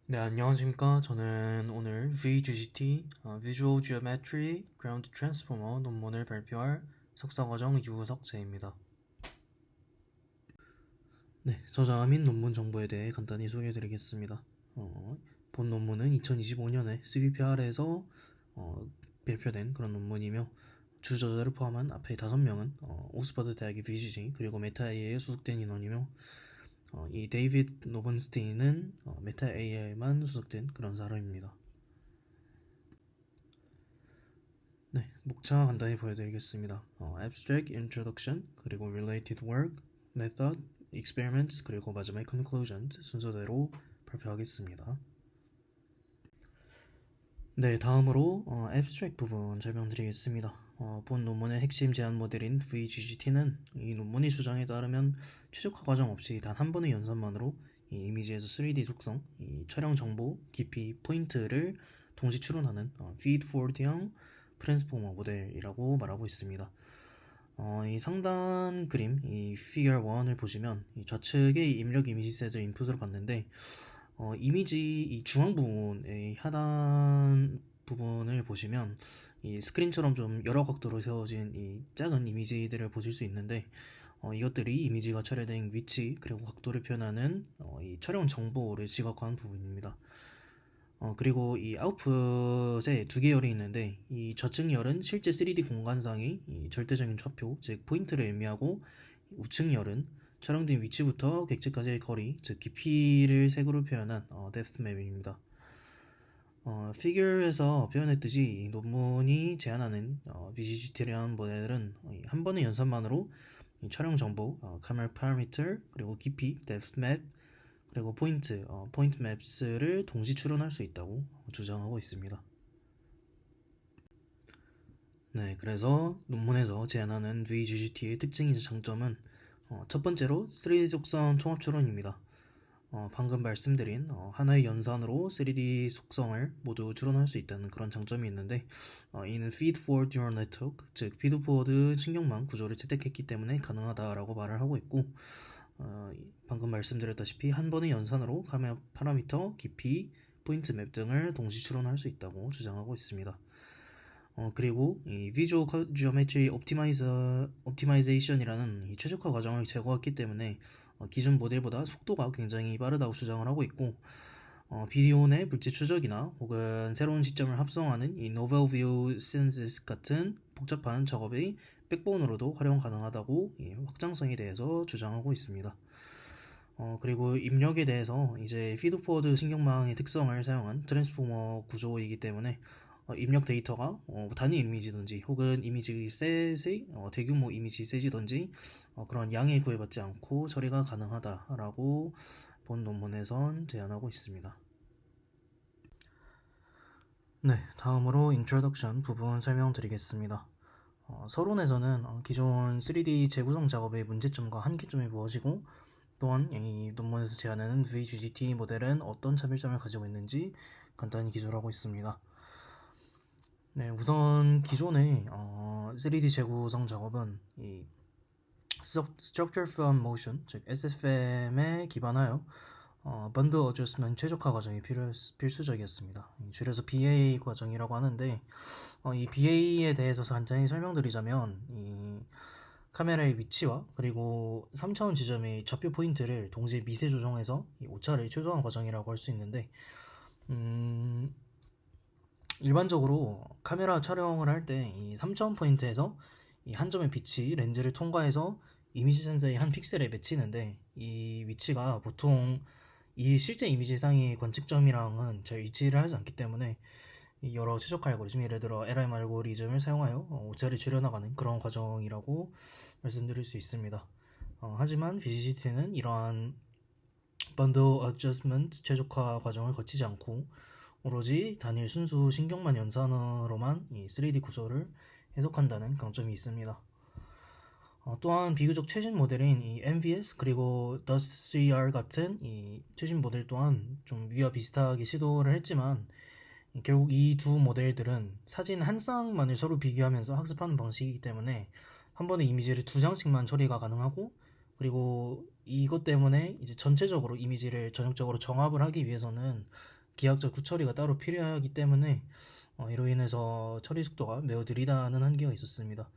네, 안녕하십니까. 저는 오늘 VGGT, Visual Geometry Ground Transformer 논문을 발표할 석사과정 유석재입니다. 네, 저자 및 논문 정보에 대해 간단히 소개해드리겠습니다. 본 논문은 2025년에 CVPR에서 발표된 그런 논문이며 주저자를 포함한 앞에 5명은 오스퍼드 대학의 VGG 그리고 메타 AI에 소속된 인원이며 이 데이비드 노번스테인은 메타 AI에만 소속된 그런 사람입니다. 네, 목차 간단히 보여드리겠습니다. Abstract Introduction, 그리고 Related Work, Method, Experiments, 그리고 마지막 Conclusion 순서대로 발표하겠습니다. 네, 다음으로 Abstract 부분 설명드리겠습니다. 본 논문의 핵심 제안 모델인 VGGT는 이 논문의 주장에 따르면 최적화 과정 없이 단 한 번의 연산만으로 이 이미지에서 3D 속성, 이 촬영 정보, 깊이, 포인트를 동시 추론하는 feed-forward형 트랜스포머 모델이라고 말하고 있습니다. 이 상단 그림, 이 Figure 1을 보시면 이 좌측의 입력 이미지 셋을 인풋으로 봤는데 이미지 이 중앙 부분의 하단 부분을 보시면 이 스크린처럼 좀 여러 각도로 세워진 이 작은 이미지들을 보실 수 있는데 이것들이 이미지가 촬영된 위치 그리고 각도를 표현하는 이 촬영 정보를 지각한 부분입니다. 그리고 이 아웃풋에 두 개열이 있는데 이 좌측 열은 실제 3D 공간상의 이 절대적인 좌표, 즉 포인트를 의미하고 우측 열은 촬영된 위치부터 객체까지의 거리, 즉 깊이를 색으로 표현한 depth map입니다. 피규어에서 표현했듯이 이 논문이 제안하는 VGGT라는 모델은 한 번의 연산만으로 이 촬영 정보, 카메라 파라미터, 그리고 깊이, depth map, 그리고 포인트, 포인트 맵스를 동시 추론할 수 있다고 주장하고 있습니다. 네, 그래서 논문에서 제안하는 VGGT의 특징이자 장점은 첫 번째로 3D 속성 통합 추론입니다. 방금 말씀드린 하나의 연산으로 3D 속성을 모두 추론할 수 있다는 그런 장점이 있는데 이는 feed-forward neural network, 즉 피드포워드 신경망 구조를 채택했기 때문에 가능하다라고 말을 하고 있고 방금 말씀드렸다시피 한 번의 연산으로 카메라 파라미터, 깊이, 포인트 맵 등을 동시 추론할 수 있다고 주장하고 있습니다. 그리고 이 Visual Geometry Optimization이라는 이 최적화 과정을 제거했기 때문에 기존 모델보다 속도가 굉장히 빠르다고 주장을 하고 있고 비디오 내 물체 추적이나 혹은 새로운 시점을 합성하는 이 Novel View Synthesis 같은 복잡한 작업의 백본으로도 활용 가능하다고 확장성에 대해서 주장하고 있습니다. 그리고 입력에 대해서 이제 피드포워드 신경망의 특성을 사용한 트랜스포머 구조이기 때문에 입력 데이터가 단위 이미지든지 혹은 이미지 셋의 대규모 이미지 셋이든지 그런 양에 구애받지 않고 처리가 가능하다라고 본 논문에선 제안하고 있습니다. 네, 다음으로 인트로덕션 부분 설명드리겠습니다. 서론에서는 기존 3D 재구성 작업의 문제점과 한계점이 무엇이고 또한 이 논문에서 제안하는 VGGT 모델은 어떤 차별점을 가지고 있는지 간단히 기술하고 있습니다. 네, 우선 기존의 3D 재구성 작업은 이 Structure from Motion, 즉 SFM에 기반하여 번드 어저스먼트 최적화 과정이 필수적이었습니다. 줄여서 BA 과정이라고 하는데 이 BA에 대해서 간단히 설명드리자면 이 카메라의 위치와 그리고 3차원 지점의 좌표 포인트를 동시에 미세 조정해서 이 오차를 최소화한 과정이라고 할 수 있는데 일반적으로 카메라 촬영을 할 때 이 3차원 포인트에서 이 한 점의 빛이 렌즈를 통과해서 이미지 센서의 한 픽셀에 맺히는데 이 위치가 보통 이 실제 이미지상의 관측점이랑은 잘 일치를 하지 않기 때문에 여러 최적화 알고리즘, 예를 들어 LM 알고리즘을 사용하여 오차를 줄여나가는 그런 과정이라고 말씀드릴 수 있습니다. 하지만 VGT는 이러한 번들 어저스먼트 최적화 과정을 거치지 않고 오로지 단일 순수 신경만 연산으로만 이 3D 구조를 해석한다는 강점이 있습니다. 또한 비교적 최신 모델인 이 MVS 그리고 DUST3R 같은 이 최신 모델 또한 좀 위와 비슷하게 시도를 했지만 결국 이 두 모델들은 사진 한 쌍만을 서로 비교하면서 학습하는 방식이기 때문에 한 번에 이미지를 두 장씩만 처리가 가능하고 그리고 이것 때문에 이제 전체적으로 이미지를 전역적으로 정합을 하기 위해서는 기하학적 후처리가 따로 필요하기 때문에 이로 인해서 처리 속도가 매우 느리다는 한계가 있었습니다.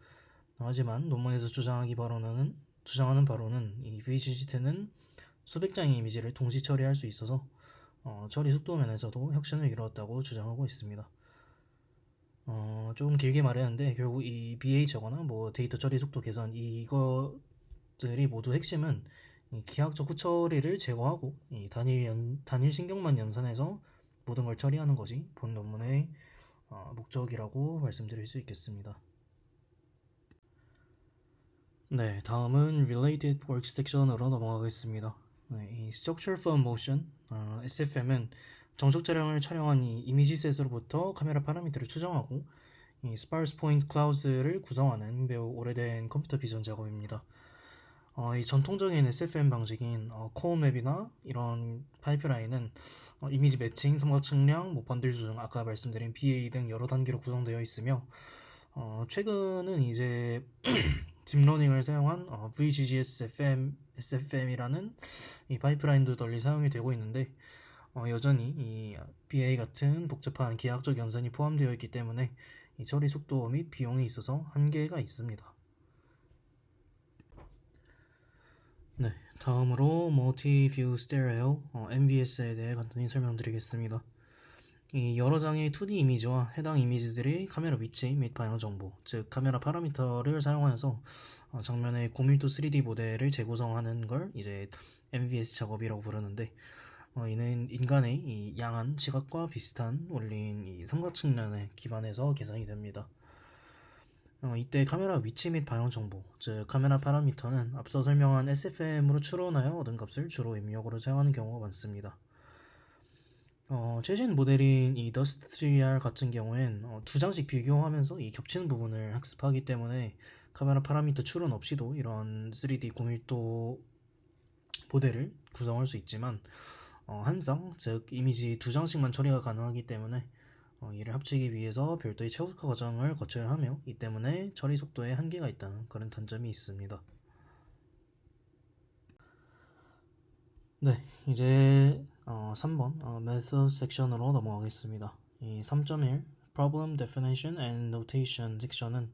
하지만 논문에서 주장하는 바로는 이 VGGT는 수백 장의 이미지를 동시 처리할 수 있어서 처리 속도 면에서도 혁신을 이루었다고 주장하고 있습니다. 좀 길게 말했는데 결국 이 BH거나 뭐 데이터 처리 속도 개선 이것들이 모두 핵심은 이 기하학적 후처리를 제거하고 이 단일 신경만 연산해서 모든 걸 처리하는 것이 본 논문의 목적이라고 말씀드릴 수 있겠습니다. 네, 다음은 Related Works 섹션으로 넘어가겠습니다. 네, 이 Structure from Motion, SFM은 정적 차량을 촬영한 이 이미지셋으로부터 카메라 파라미터를 추정하고 이 Sparse Point Clouds를 구성하는 매우 오래된 컴퓨터 비전 작업입니다. 이 전통적인 SFM 방식인 코어맵이나 이런 파이프라인은 이미지 매칭, 삼각 측량, 뭐 번들 조정, 아까 말씀드린 BA 등 여러 단계로 구성되어 있으며 최근은 이제 딥러닝을 사용한 SFM이라는 이 파이프라인도 널리 사용이 되고 있는데 여전히 이 BA 같은 복잡한 기하학적 연산이 포함되어 있기 때문에 이 처리 속도 및 비용에 있어서 한계가 있습니다. 네, 다음으로 Multi-View Stereo MVS에 대해 간단히 설명드리겠습니다. 이 여러 장의 2D 이미지와 해당 이미지들의 카메라 위치 및 방향 정보, 즉 카메라 파라미터를 사용하여서 장면의 고밀도 3D 모델을 재구성하는 걸 이제 MVS 작업이라고 부르는데 이는 인간의 이 양한 시각과 비슷한 원리인 이 삼각측면에 기반해서 계산이 됩니다. 이때 카메라 위치 및 방향 정보, 즉 카메라 파라미터는 앞서 설명한 SFM으로 추론하여 얻은 값을 주로 입력으로 사용하는 경우가 많습니다. 최신 모델인 이 더스트3R 같은 경우엔 두 장씩 비교하면서 이 겹치는 부분을 학습하기 때문에 카메라 파라미터 추론 없이도 이런 3D 고밀도 모델을 구성할 수 있지만 한 장, 즉 이미지 두 장씩만 처리가 가능하기 때문에 이를 합치기 위해서 별도의 최적화 과정을 거쳐야 하며 이 때문에 처리 속도에 한계가 있다는 그런 단점이 있습니다. 네, 이제 3번 Method 섹션으로 넘어가겠습니다. 이 3.1 Problem Definition and Notation 섹션은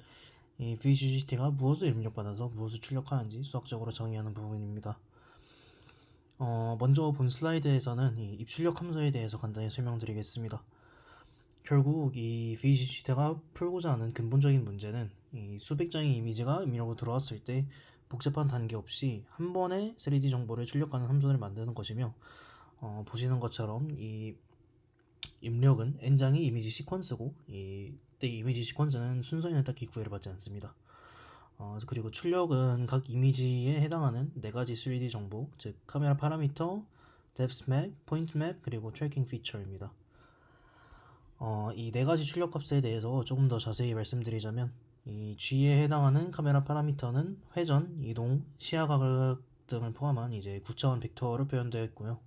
이 VGGT가 무엇을 입력받아서 무엇을 출력하는지 수학적으로 정의하는 부분입니다. 먼저 본 슬라이드에서는 이 입출력 함수에 대해서 간단히 설명드리겠습니다. 결국 이 VGGT가 풀고자 하는 근본적인 문제는 이 수백 장의 이미지가 입력으로 들어왔을 때 복잡한 단계 없이 한 번에 3D 정보를 출력하는 함선을 만드는 것이며 보시는 것처럼 이 입력은 n장의 이미지 시퀀스고 이때 이미지 시퀀스는 순서에는 딱히 구애를 받지 않습니다. 그리고 출력은 각 이미지에 해당하는 4가지 3D 정보, 즉 카메라 파라미터, depth map, point map, 그리고 tracking feature입니다. 이 4가지 출력 값에 대해서 조금 더 자세히 말씀드리자면 이 G에 해당하는 카메라 파라미터는 회전, 이동, 시야각 등을 포함한 이제 9차원 벡터로 표현되어 있고요.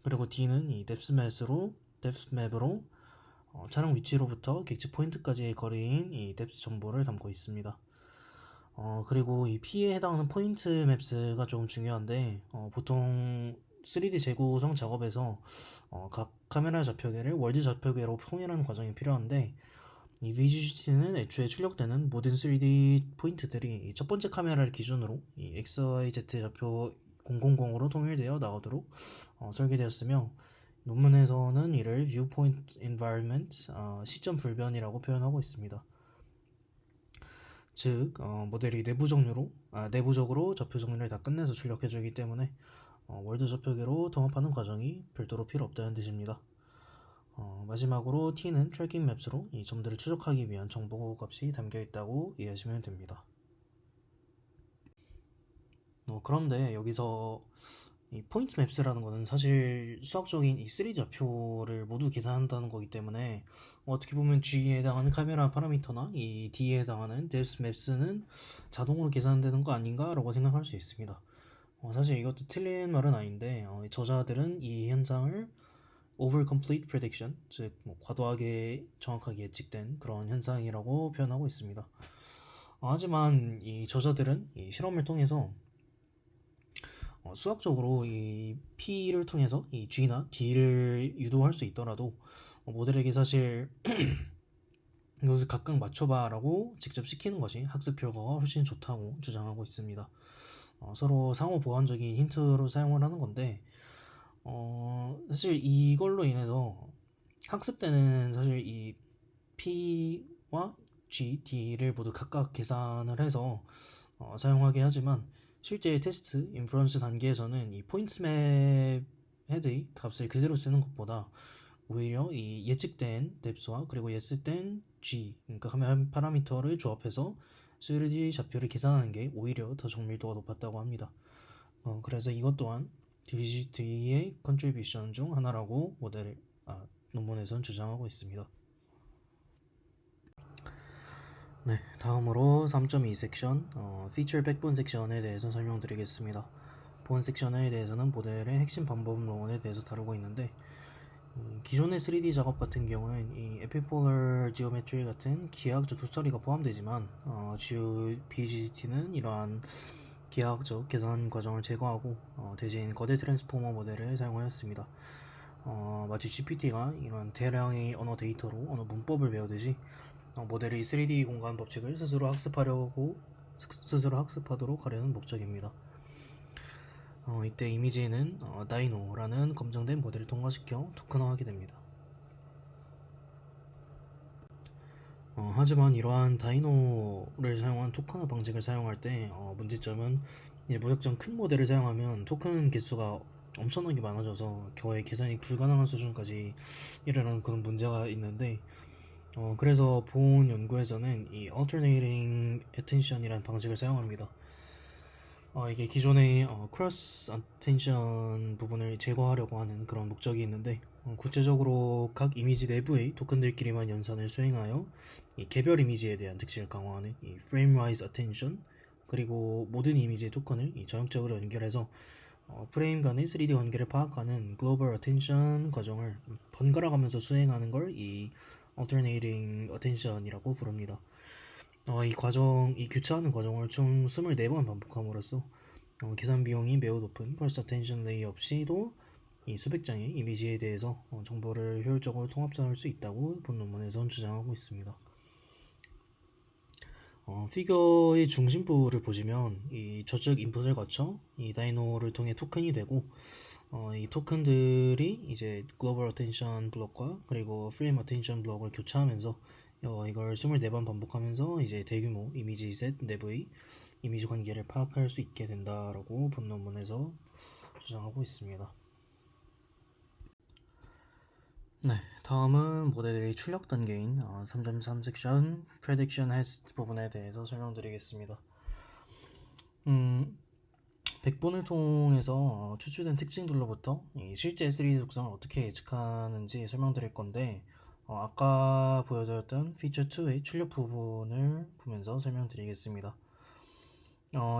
그리고 D는 이 depth map으로 촬영 위치로부터 객체 포인트까지의 거리인 이 depth 정보를 담고 있습니다. 그리고 이 P에 해당하는 포인트 맵스가 좀 중요한데 보통 3D 재구성 작업에서 각 카메라 좌표계를 월드 좌표계로 통일하는 과정이 필요한데 이 VGGT는 애초에 출력되는 모든 3D 포인트들이 첫 번째 카메라를 기준으로 이 XYZ 좌표 000으로 통일되어 나오도록 설계되었으며 논문에서는 이를 Viewpoint Environment, 시점 불변이라고 표현하고 있습니다. 즉 모델이 내부적으로 좌표 정리를 다 끝내서 출력해주기 때문에 월드 좌표계로 통합하는 과정이 별도로 필요 없다는 뜻입니다. 마지막으로 T는 트래킹 맵스로 이 점들을 추적하기 위한 정보 값이 담겨 있다고 이해하시면 됩니다. 그런데 여기서 이 포인트 맵스라는 것은 사실 수학적인 이 3D 좌표를 모두 계산한다는 거기 때문에 어떻게 보면 G에 해당하는 카메라 파라미터나 이 D에 해당하는 depth maps는 자동으로 계산되는 거 아닌가 라고 생각할 수 있습니다. 사실 이것도 틀린 말은 아닌데 저자들은 이 현상을 over complete prediction, 즉 과도하게 정확하게 예측된 그런 현상이라고 표현하고 있습니다. 하지만 이 저자들은 이 실험을 통해서 수학적으로 이 P를 통해서 이 G나 D를 유도할 수 있더라도 모델에게 사실 이것을 각각 맞춰봐라고 직접 시키는 것이 학습 결과가 훨씬 좋다고 주장하고 있습니다. 서로 상호 보완적인 힌트로 사용을 하는 건데 사실 이걸로 인해서 학습 때는 사실 이 P와 G, D를 모두 각각 계산을 해서 사용하게 하지만 실제 테스트, 인퍼런스 단계에서는 이 포인트맵 헤드의 값을 그대로 쓰는 것보다 오히려 이 예측된 뎁스와 그리고 예측된 G, 그러니까 한 파라미터를 조합해서 3D 좌표를 계산하는 게 오히려 더 정밀도가 높았다고 합니다. 그래서 이것 또한 DVGT의 컨트리뷰션 중 하나라고 논문에선 주장하고 있습니다. 네, 다음으로 3.2 섹션, 피처 백본 섹션에 대해서 설명드리겠습니다. 본 섹션에 대해서는 모델의 핵심 방법론에 대해서 다루고 있는데 기존의 3D 작업 같은 경우는 이 에피폴러 지오메트리 같은 기하학적 추처리가 포함되지만 BGT는 이러한 기하학적 계산 과정을 제거하고 대신 거대 트랜스포머 모델을 사용하였습니다. 마치 GPT가 이런 대량의 언어 데이터로 언어 문법을 배우듯이 모델이 3D 공간 법칙을 스스로 학습하도록 하려는 목적입니다. 이때 이미지에는 다이노라는 검증된 모델을 통과시켜 토큰화하게 됩니다. 하지만 이러한 다이노를 사용한 토큰화 방식을 사용할 때 문제점은 무작정 큰 모델을 사용하면 토큰 개수가 엄청나게 많아져서 거의 계산이 불가능한 수준까지 이르는 그런 문제가 있는데 그래서 본 연구에서는 이 alternating attention이라는 방식을 사용합니다. 이게 기존의 크로스 어텐션 부분을 제거하려고 하는 그런 목적이 있는데 구체적으로 각 이미지 내부의 토큰들끼리만 연산을 수행하여 이 개별 이미지에 대한 특징을 강화하는 이 frame-wise attention, 그리고 모든 이미지의 토큰을 전역적으로 연결해서 프레임 간의 3D 관계를 파악하는 global attention 과정을 번갈아 가면서 수행하는 걸 이 alternating attention이라고 부릅니다. 이 교차하는 과정을 총 24번 반복함으로써 계산 비용이 매우 높은 first attention 레이 없이도 이 수백 장의 이미지에 대해서 정보를 효율적으로 통합할 수 있다고 본 논문에선 주장하고 있습니다. 피겨의 중심부를 보시면 이 저쪽 인풋을 거쳐 이 다이노를 통해 토큰이 되고 이 토큰들이 이제 글로벌 어텐션 블록과 그리고 프레임 어텐션 블록을 교차하면서 이걸 24번 반복하면서 이제 대규모 이미지 셋 내부의 이미지 관계를 파악할 수 있게 된다라고 본 논문에서 주장하고 있습니다. 네, 다음은 모델의 출력 단계인 3.3 섹션 Prediction Heads 부분에 대해서 설명드리겠습니다. 백본을 통해서 추출된 특징들로부터 실제 3D 속성을 어떻게 예측하는지 설명드릴 건데 아까 보여드렸던 피처 2의 출력 부분을 보면서 설명드리겠습니다.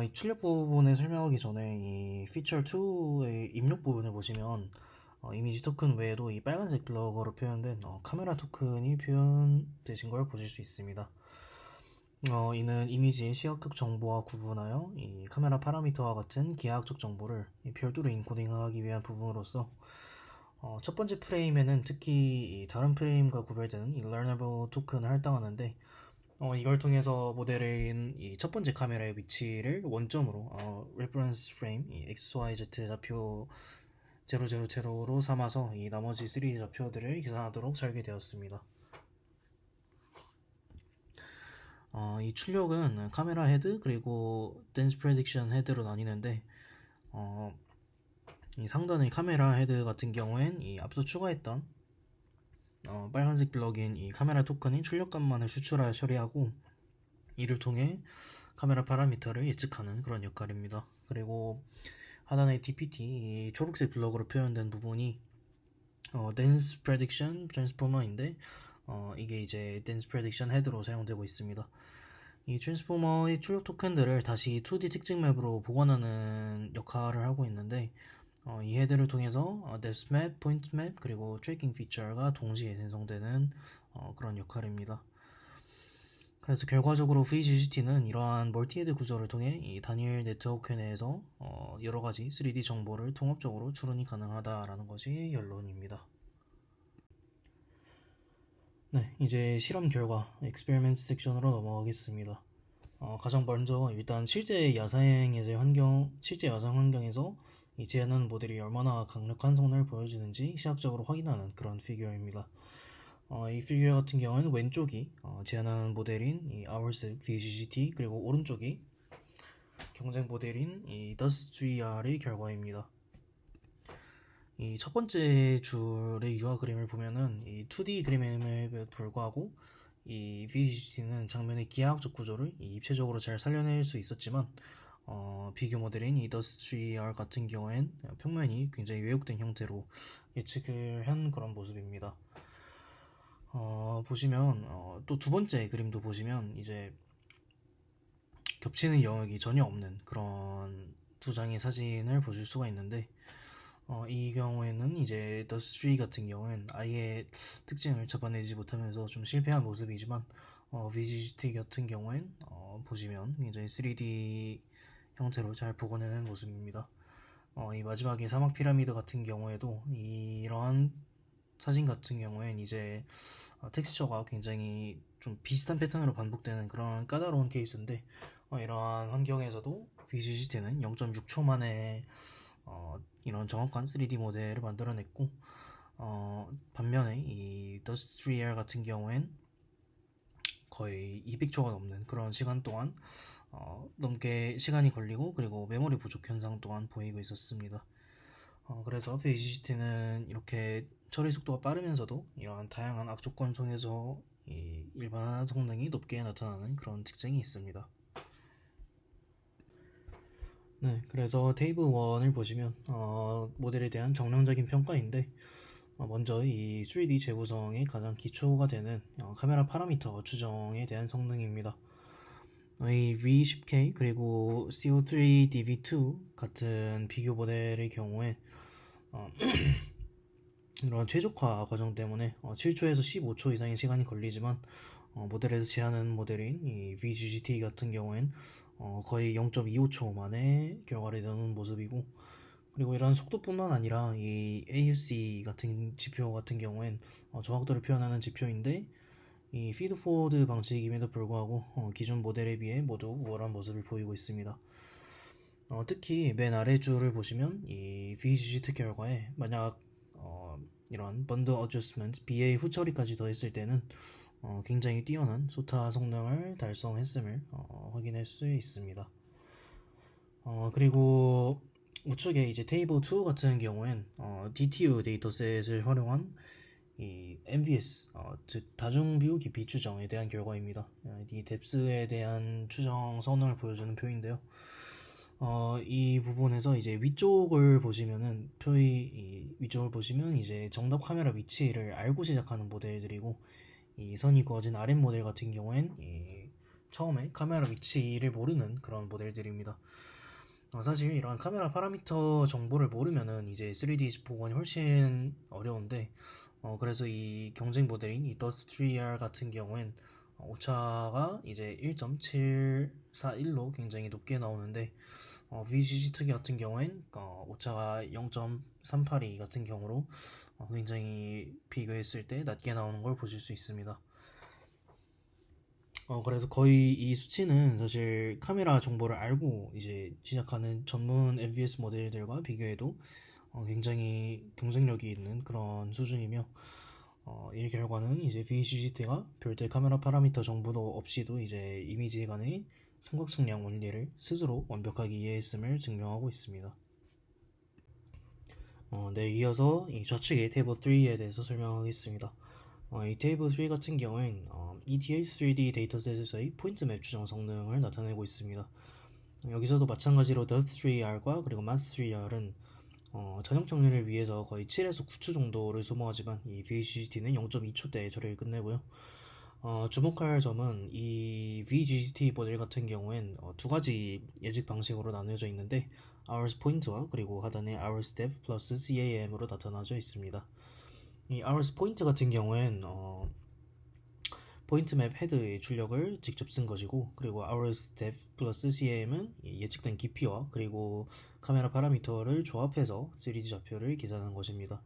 이 출력 부분을 설명하기 전에 이 피처 2의 입력 부분을 보시면 이미지 토큰 외에도 이 빨간색 블럭으로 표현된 카메라 토큰이 표현되신 걸 보실 수 있습니다. 이는 이미지의 시각적 정보와 구분하여 이 카메라 파라미터와 같은 기하학적 정보를 별도로 인코딩하기 위한 부분으로서 첫 번째 프레임에는 특히 이 다른 프레임과 구별되는 이 learnable 토큰을 할당하는데 이걸 통해서 모델인 이 첫 번째 카메라의 위치를 원점으로 reference frame 이 XYZ 좌표 000로 삼아서 이 나머지 3D 좌표들을 계산하도록 설계되었습니다. 이 출력은 카메라 헤드 그리고 댄스 프레딕션 헤드로 나뉘는데 이 상단의 카메라 헤드 같은 경우엔 이 앞서 추가했던 빨간색 블럭인 이 카메라 토큰인 출력값만을 추출하여 처리하고 이를 통해 카메라 파라미터를 예측하는 그런 역할입니다. 그리고 하단의 DPT 이 초록색 블럭으로 표현된 부분이 Dense Prediction Transformer인데 이게 이제 Dense Prediction 헤드로 사용되고 있습니다. 이 트랜스포머의 출력 토큰들을 다시 2D 특징 맵으로 복원하는 역할을 하고 있는데 이 헤드를 통해서 depth map, point map 그리고 tracking feature가 동시에 생성되는 그런 역할입니다. 그래서 결과적으로 VGGT는 이러한 멀티헤드 구조를 통해 이 단일 네트워크 내에서 여러 가지 3D 정보를 통합적으로 추론이 가능하다라는 것이 결론입니다. 네, 이제 실험 결과 experiment 섹션으로 넘어가겠습니다. 가장 먼저 일단 실제 야상 환경에서 이 제안하는 모델이 얼마나 강력한 성능을 보여주는지 시각적으로 확인하는 그런 피규어입니다. 이 피규어 같은 경우는 왼쪽이 제안하는 모델인 이 Ours VGGT, 그리고 오른쪽이 경쟁 모델인 이 Dust 3R의 결과입니다. 이 첫 번째 줄의 유화 그림을 보면은 이 2D 그림임에도 불구하고 이 VGT는 장면의 기하학적 구조를 입체적으로 잘 살려낼 수 있었지만 비교 모델인 이 Dust 3R 같은 경우엔 평면이 굉장히 왜곡된 형태로 예측을 한 그런 모습입니다. 보시면 또 두 번째 그림도 보시면 이제 겹치는 영역이 전혀 없는 그런 두 장의 사진을 보실 수가 있는데 이 경우에는 이제 더스트리 같은 경우엔 아예 특징을 잡아내지 못하면서 좀 실패한 모습이지만 VGT 같은 경우엔 보시면 굉장히 3D 형태로 잘 복원해낸 모습입니다. 이 마지막에 사막 피라미드 같은 경우에도 이러한 사진 같은 경우엔 이제 텍스처가 굉장히 좀 비슷한 패턴으로 반복되는 그런 까다로운 케이스인데 이러한 환경에서도 VGT는 0.6초 만에 이런 정확한 3D 모델을 만들어냈고 반면에 이 Dust 3R 같은 경우엔 거의 200초가 넘는 그런 시간 동안 넘게 시간이 걸리고 그리고 메모리 부족 현상 또한 보이고 있었습니다. 그래서 VGT는 이렇게 처리 속도가 빠르면서도 이러한 다양한 악조건 속에서 이 일반화 성능이 높게 나타나는 그런 특징이 있습니다. 네, 그래서 테이블 1을 보시면 모델에 대한 정량적인 평가인데 먼저 이 3D 재구성의 가장 기초가 되는 카메라 파라미터 추정에 대한 성능입니다. 이 V10K 그리고 CO3DV2 같은 비교 모델의 경우에 이런 최적화 과정 때문에 7초에서 15초 이상의 시간이 걸리지만 모델에서 제안하는 모델인 이 VGGT 같은 경우엔 거의 0.25초 만에 결과를 내는 모습이고, 그리고 이런 속도뿐만 아니라 이 AUC 같은 지표 같은 경우엔 정확도를 표현하는 지표인데 이 피드포워드 방식임에도 불구하고 기존 모델에 비해 모두 우월한 모습을 보이고 있습니다. 특히 맨 아래 줄을 보시면 이 VGGT 결과에 만약 이런 번드 어저스먼트 BA 후처리까지 더했을 때는 굉장히 뛰어난 소타 성능을 달성했음을 확인할 수 있습니다. 그리고 우측에 이제 테이블 2 같은 경우엔 DTU 데이터셋을 활용한 이 MVS 즉 다중 뷰 깊이 추정에 대한 결과입니다. 이 뎁스에 대한 추정 성능을 보여주는 표인데요. 이 부분에서 이제 위쪽을 보시면은 이 위쪽을 보시면 이제 정답 카메라 위치를 알고 시작하는 모델들이고, 이 선이 그어진 RM 모델 같은 경우엔 처음에 카메라 위치를 모르는 그런 모델들입니다. 사실 이런 카메라 파라미터 정보를 모르면은 이제 3D 복원이 훨씬 어려운데 그래서 이 경쟁 모델인 이 Dust 3R 같은 경우엔 오차가 이제 1.741로 굉장히 높게 나오는데 VGG2 같은 경우엔 오차가 0.382 같은 경우로 굉장히 비교했을 때 낮게 나오는 걸 보실 수 있습니다. 그래서 거의 이 수치는 사실 카메라 정보를 알고 이제 시작하는 전문 MVS 모델들과 비교해도 굉장히 경쟁력이 있는 그런 수준이며 이 결과는 이제 VCGT가 별도의 카메라 파라미터 정보도 없이도 이제 이미지 간의 삼각 측량 원리를 스스로 완벽하게 이해했음을 증명하고 있습니다. 네, 이어서 이 좌측의 테이블 3에 대해서 설명하겠습니다. 이 테이블 3 같은 경우엔 ETH3D 데이터셋에서의 포인트맵 추정 성능을 나타내고 있습니다. 여기서도 마찬가지로 Dust3R과 그리고 Mass3R은 전형 정리를 위해서 거의 7에서 9초 정도를 소모하지만 이 VGT는 0.2초대에 처리를 끝내고요. 주목할 점은 이 VGT 모델 같은 경우엔 두 가지 예측 방식으로 나뉘어져 있는데 Hours 포인트와 그리고 하단에 Hours Depth 플러스 CAM으로 나타나져 있습니다. 이 Hours 포인트 같은 경우엔 포인트 맵 헤드의 출력을 직접 쓴 것이고, 그리고 hours depth 플러스 CAM은 예측된 깊이와 그리고 카메라 파라미터를 조합해서 3D 좌표를 계산한 것입니다.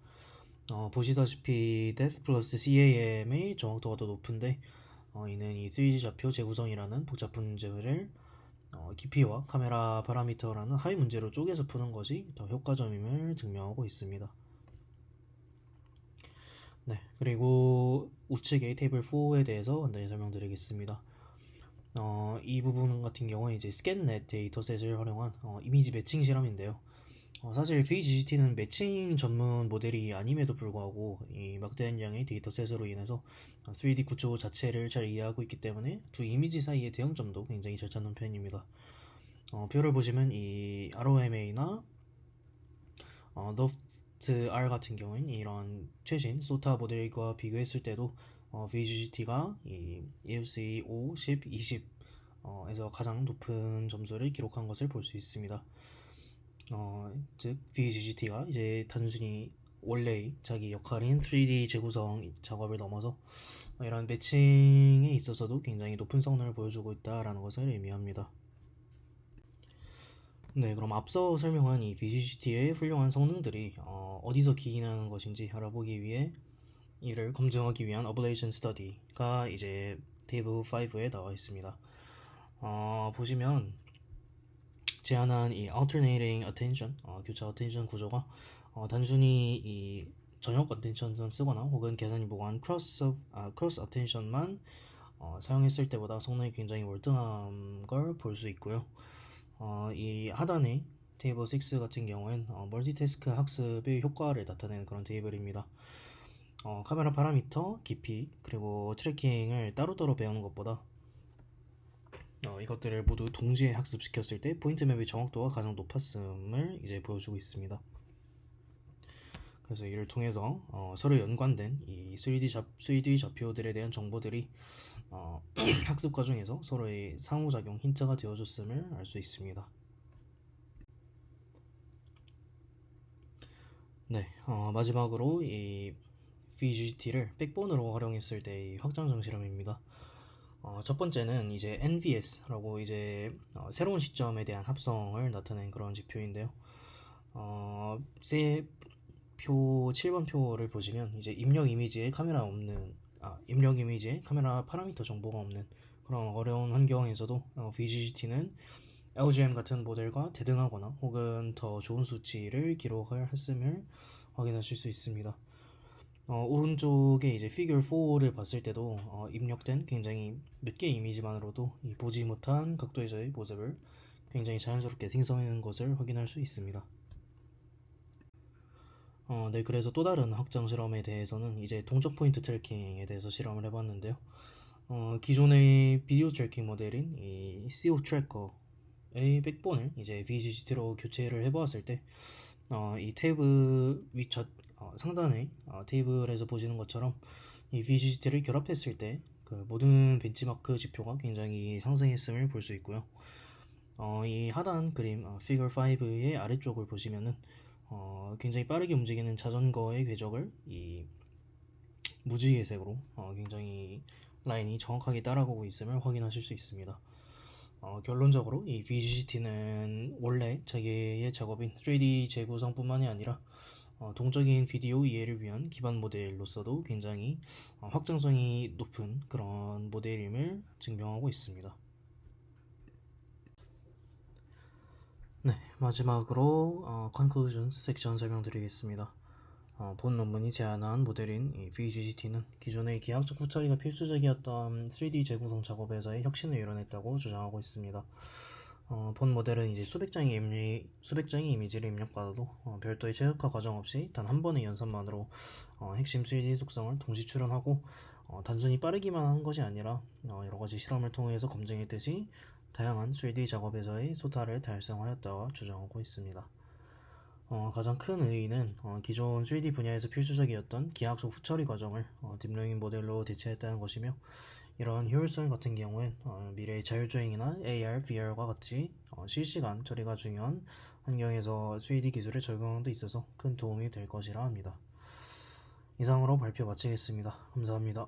보시다시피 depth 플러스 CAM의 정확도가 더 높은데, 이는 이 3D 좌표 재구성이라는 복잡한 문제를 깊이와 카메라 파라미터라는 하위 문제로 쪼개서 푸는 것이 더 효과적임을 증명하고 있습니다. 네, 그리고 우측의 테이블 4에 대해서 간단히 설명드리겠습니다. 이 부분 같은 경우에 이제 스캔넷 데이터셋을 활용한 이미지 매칭 실험인데요. 사실 VGGT는 매칭 전문 모델이 아님에도 불구하고 이 막대한 양의 데이터셋으로 인해서 3D 구조 자체를 잘 이해하고 있기 때문에 두 이미지 사이의 대응점도 굉장히 잘 찾는 편입니다. 표를 보시면 이 ROMA나 Loft R 같은 경우엔 이런 최신 소타 모델과 비교했을 때도 VGGT가 이 EOC 5, 10, 20 에서 가장 높은 점수를 기록한 것을 볼 수 있습니다. 즉 VGGT가 이제 단순히 원래의 자기 역할인 3D 재구성 작업을 넘어서 이런 매칭에 있어서도 굉장히 높은 성능을 보여주고 있다라는 것을 의미합니다. 네, 그럼 앞서 설명한 이 VGGT의 훌륭한 성능들이 어디서 기인하는 것인지 알아보기 위해 이를 검증하기 위한 어블레이션 스터디가 이제 테이블 5에 나와 있습니다. 보시면 제안한 이 alternating attention, 교차 attention 구조가 단순히 이 전역 attention만 쓰거나 혹은 계산이 무관한 cross attention만 사용했을 때보다 성능이 굉장히 월등한 걸 볼 수 있고요. 이 하단의 테이블 6 같은 경우엔 멀티태스크 학습의 효과를 나타내는 그런 테이블입니다. 카메라 파라미터, 깊이, 그리고 트래킹을 따로따로 배우는 것보다 이것들을 모두 동시에 학습시켰을 때 포인트 맵의 정확도가 가장 높았음을 이제 보여주고 있습니다. 그래서 이를 통해서 서로 연관된 이 3D 좌표들에 대한 정보들이 학습 과정에서 서로의 상호작용 힌트가 되어줬음을 알 수 있습니다. 네, 마지막으로 이 VGT를 백본으로 활용했을 때의 확장성 실험입니다. 첫 번째는 이제 NVS라고 이제 새로운 시점에 대한 합성을 나타낸 그런 지표인데요. 표 7번 표를 보시면 이제 입력 이미지에 카메라 파라미터 정보가 없는 그런 어려운 환경에서도 VGGT는 LGM 같은 모델과 대등하거나 혹은 더 좋은 수치를 기록을 했음을 확인하실 수 있습니다. 오른쪽에 이제 피겨 4를 봤을 때도 입력된 굉장히 몇 개의 이미지만으로도 이 보지 못한 각도에서의 모습을 굉장히 자연스럽게 생성하는 것을 확인할 수 있습니다. 네, 그래서 또 다른 확장 실험에 대해서는 이제 동적 포인트 트래킹에 대해서 실험을 해봤는데요. 기존의 비디오 트래킹 모델인 이 CO 트래커의 백본을 이제 VGGT로 교체를 해보았을 때, 이 테이블 상단의 테이블에서 보시는 것처럼 이 VGGT를 결합했을 때 그 모든 벤치마크 지표가 굉장히 상승했음을 볼 수 있고요. 이 하단 그림 피겨 5의 아래쪽을 보시면은 굉장히 빠르게 움직이는 자전거의 궤적을 이 무지개색으로 굉장히 라인이 정확하게 따라가고 있음을 확인하실 수 있습니다. 결론적으로 이 VGCT는 원래 자기의 작업인 3D 재구성뿐만이 아니라 동적인 비디오 이해를 위한 기반 모델로서도 굉장히 확장성이 높은 그런 모델임을 증명하고 있습니다. 네, 마지막으로 conclusions 섹션 설명드리겠습니다. 본 논문이 제안한 모델인 이 VGGT는 기존의 기하학적 후처리가 필수적이었던 3D 재구성 작업에서의 혁신을 이뤄냈다고 주장하고 있습니다. 본 모델은 이제 수백 장의 이미지를 입력받아도 별도의 최적화 과정 없이 단 한 번의 연산만으로 핵심 3D 속성을 동시 추론하고 단순히 빠르기만 한 것이 아니라 여러 가지 실험을 통해서 검증했듯이 다양한 3D 작업에서의 소타를 달성하였다고 주장하고 있습니다. 가장 큰 의의는 기존 3D 분야에서 필수적이었던 기하학적 후처리 과정을 딥러닝 모델로 대체했다는 것이며, 이러한 효율성 같은 경우엔 미래의 자율주행이나 AR, VR과 같이 실시간 처리가 중요한 환경에서 3D 기술을 적용하는 데 있어서 큰 도움이 될 것이라 합니다. 이상으로 발표 마치겠습니다. 감사합니다.